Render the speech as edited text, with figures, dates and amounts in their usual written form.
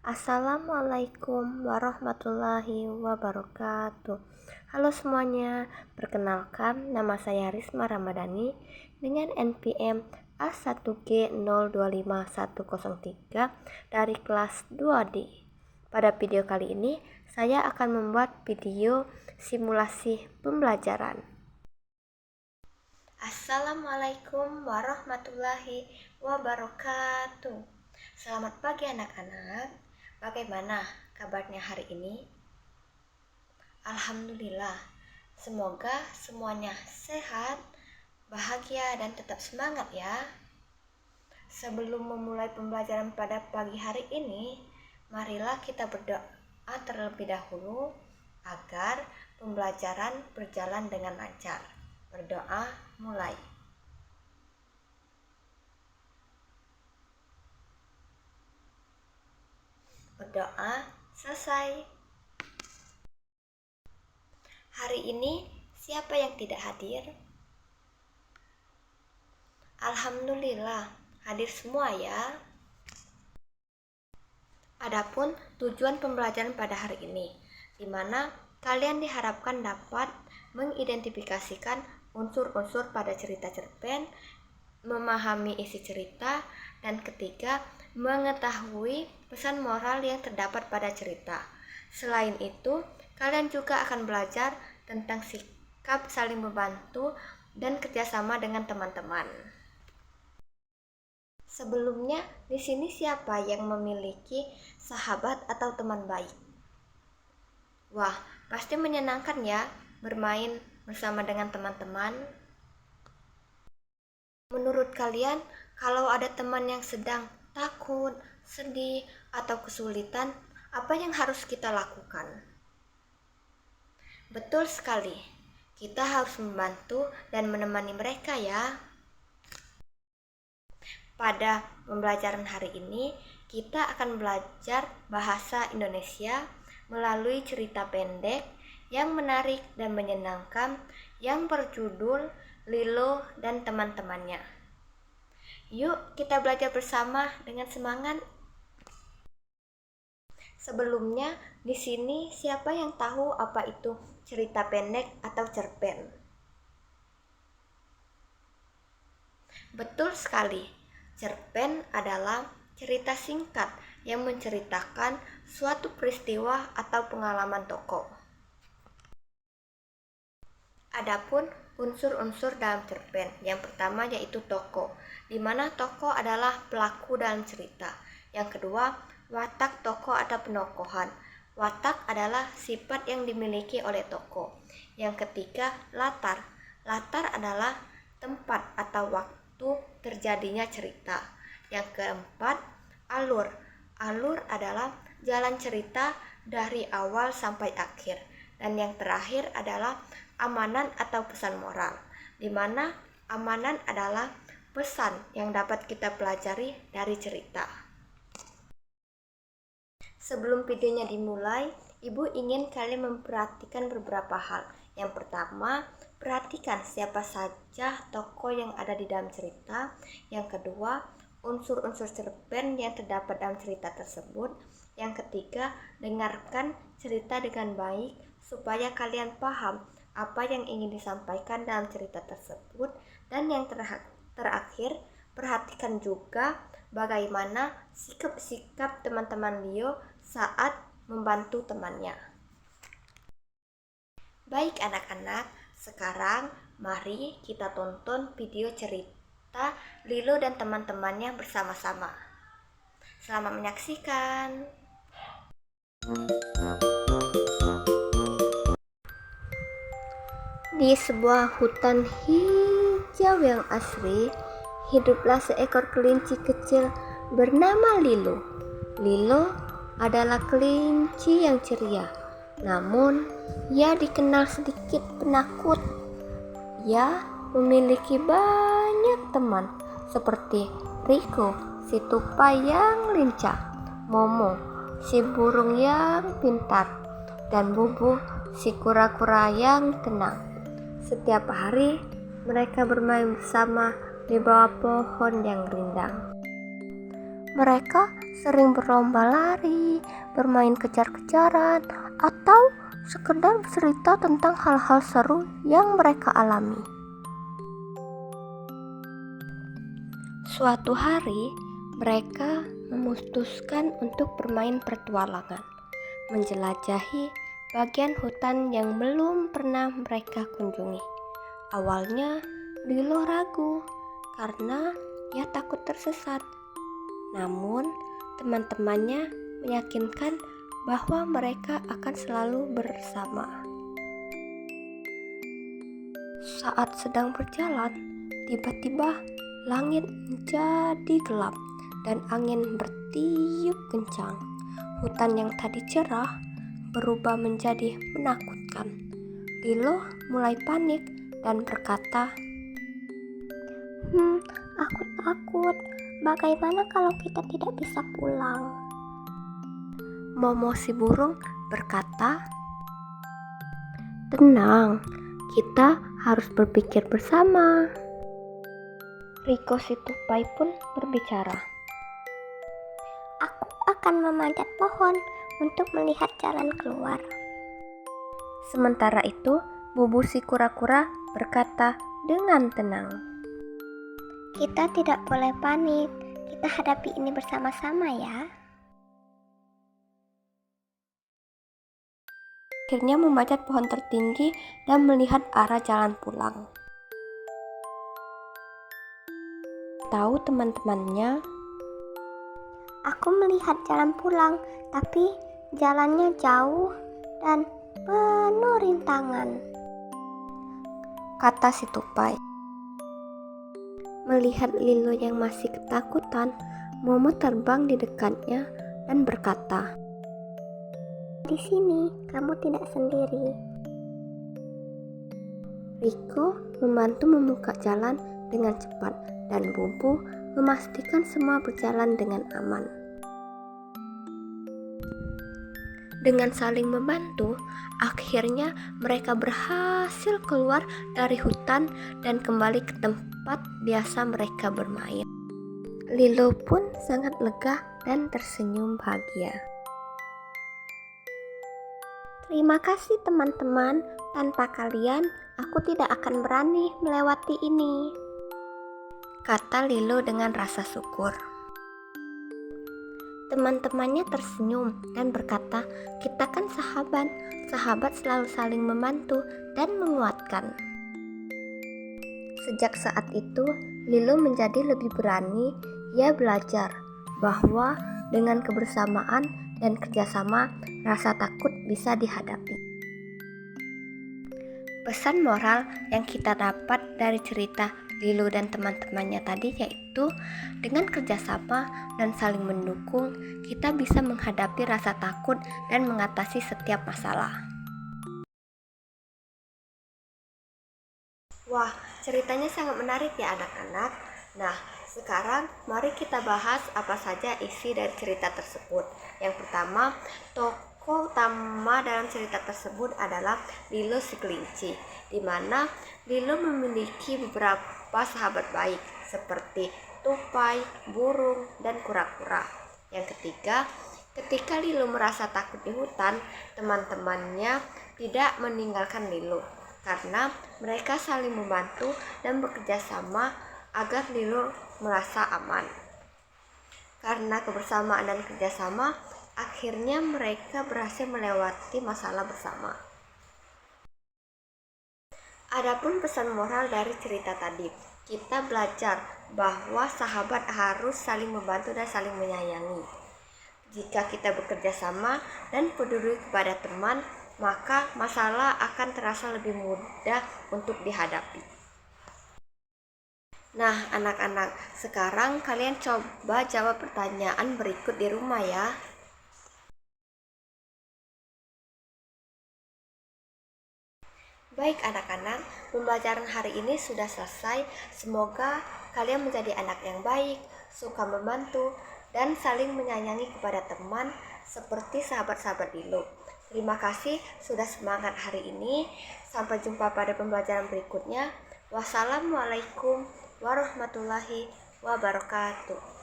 Assalamualaikum warahmatullahi wabarakatuh. Halo semuanya, perkenalkan nama saya Risma Ramadhani dengan NPM A1G025103 dari kelas 2D. Pada video kali ini, saya akan membuat video simulasi pembelajaran. Assalamualaikum warahmatullahi wabarakatuh. Selamat pagi anak-anak. Bagaimana kabarnya hari ini? Alhamdulillah, semoga semuanya sehat, bahagia, dan tetap semangat ya. Sebelum memulai pembelajaran pada pagi hari ini, marilah kita berdoa terlebih dahulu agar pembelajaran berjalan dengan lancar. Berdoa mulai. Berdoa selesai. Hari ini siapa yang tidak hadir? Alhamdulillah, hadir semua ya. Adapun tujuan pembelajaran pada hari ini, di mana kalian diharapkan dapat mengidentifikasikan unsur-unsur pada cerita cerpen, memahami isi cerita, dan ketiga, mengetahui pesan moral yang terdapat pada cerita. Selain itu, kalian juga akan belajar tentang sikap saling membantu dan kerjasama dengan teman-teman. Sebelumnya, di sini siapa yang memiliki sahabat atau teman baik? Wah, pasti menyenangkan ya bermain bersama dengan teman-teman. Menurut kalian, kalau ada teman yang sedang takut, sedih, atau kesulitan, apa yang harus kita lakukan? Betul sekali, kita harus membantu dan menemani mereka ya. Pada pembelajaran hari ini, kita akan belajar bahasa Indonesia melalui cerita pendek yang menarik dan menyenangkan yang berjudul Lilo dan teman-temannya. Yuk kita belajar bersama dengan semangat. Sebelumnya, di sini siapa yang tahu apa itu cerita pendek atau cerpen? Betul sekali, cerpen adalah cerita singkat yang menceritakan suatu peristiwa atau pengalaman tokoh. Adapun unsur-unsur dalam cerpen, yang pertama yaitu tokoh, di mana tokoh adalah pelaku dalam cerita. Yang kedua, watak tokoh atau penokohan. Watak adalah sifat yang dimiliki oleh tokoh. Yang ketiga, latar. Latar adalah tempat atau waktu terjadinya cerita. Yang keempat, alur. Alur adalah jalan cerita dari awal sampai akhir. Dan yang terakhir adalah amanan atau pesan moral, di mana amanan adalah pesan yang dapat kita pelajari dari cerita. Sebelum videonya dimulai, Ibu ingin kalian memperhatikan beberapa hal. Yang pertama, perhatikan siapa saja tokoh yang ada di dalam cerita. Yang kedua, unsur-unsur cerpen yang terdapat dalam cerita tersebut. Yang ketiga, dengarkan cerita dengan baik supaya kalian paham apa yang ingin disampaikan dalam cerita tersebut. Dan yang terakhir, perhatikan juga bagaimana sikap-sikap teman-teman Leo saat membantu temannya. Baik anak-anak, sekarang mari kita tonton video cerita Lilo dan teman-temannya bersama-sama. Selamat menyaksikan. Di sebuah hutan hijau yang asri, hiduplah seekor kelinci kecil bernama Lilo. Lilo adalah kelinci yang ceria, namun ia dikenal sedikit penakut. Ia memiliki banyak teman seperti Riko, si tupai yang lincah, Momo, si burung yang pintar, dan Bubu, si kura-kura yang tenang. Setiap hari mereka bermain bersama di bawah pohon yang rindang. Mereka sering berlomba lari, bermain kejar-kejaran, atau sekedar bercerita tentang hal-hal seru yang mereka alami. Suatu hari, mereka memutuskan untuk bermain petualangan, menjelajahi bagian hutan yang belum pernah mereka kunjungi. Awalnya, Lilo ragu karena ia takut tersesat. Namun, teman-temannya meyakinkan bahwa mereka akan selalu bersama. Saat sedang berjalan, tiba-tiba langit menjadi gelap dan angin bertiup kencang. Hutan yang tadi cerah berubah menjadi menakutkan. Lilo mulai panik dan berkata, Aku takut. Bagaimana kalau kita tidak bisa pulang? Momo si burung berkata, Tenang, kita harus berpikir bersama. Riko si tupai pun berbicara, Aku akan memanjat pohon untuk melihat jalan keluar. Sementara itu, Bubu si kura-kura berkata dengan tenang, Kita tidak boleh panik, kita hadapi ini bersama-sama ya. Akhirnya memanjat pohon tertinggi dan melihat arah jalan pulang. Tahu teman-temannya, Aku melihat jalan pulang, tapi jalannya jauh dan penuh rintangan, kata si tupai. Melihat Lilo yang masih ketakutan, Momo terbang di dekatnya dan berkata, Di sini kamu tidak sendiri. Riko membantu membuka jalan dengan cepat dan Bubu memastikan semua berjalan dengan aman. Dengan saling membantu, akhirnya mereka berhasil keluar dari hutan dan kembali ke tempat biasa mereka bermain. Lilo pun sangat lega dan tersenyum bahagia. Terima kasih teman-teman, tanpa kalian aku tidak akan berani melewati ini, kata Lilo dengan rasa syukur. Teman-temannya tersenyum dan berkata, Kita kan sahabat, sahabat selalu saling membantu dan menguatkan. Sejak saat itu, Lilo menjadi lebih berani. Ia belajar bahwa dengan kebersamaan dan kerjasama, rasa takut bisa dihadapi. Pesan moral yang kita dapat dari cerita Lilo dan teman-temannya tadi yaitu dengan kerjasama dan saling mendukung, kita bisa menghadapi rasa takut dan mengatasi setiap masalah. Wah, ceritanya sangat menarik ya anak-anak. Nah, sekarang mari kita bahas apa saja isi dari cerita tersebut. Yang pertama, tokoh utama dalam cerita tersebut adalah Lilo si kelinci, di mana Lilo memiliki beberapa sahabat baik seperti tupai, burung, dan kura-kura. Yang ketiga, ketika Lilo merasa takut di hutan, teman-temannya tidak meninggalkan Lilo karena mereka saling membantu dan bekerja sama agar Lilo merasa aman. Karena kebersamaan dan kerjasama, akhirnya mereka berhasil melewati masalah bersama. Adapun pesan moral dari cerita tadi, kita belajar bahwa sahabat harus saling membantu dan saling menyayangi. Jika kita bekerja sama dan peduli kepada teman, maka masalah akan terasa lebih mudah untuk dihadapi. Nah, anak-anak, sekarang kalian coba jawab pertanyaan berikut di rumah ya. Baik anak-anak, pembelajaran hari ini sudah selesai. Semoga kalian menjadi anak yang baik, suka membantu, dan saling menyayangi kepada teman seperti sahabat-sahabat Lilo. Terima kasih sudah semangat hari ini. Sampai jumpa pada pembelajaran berikutnya. Wassalamualaikum warahmatullahi wabarakatuh.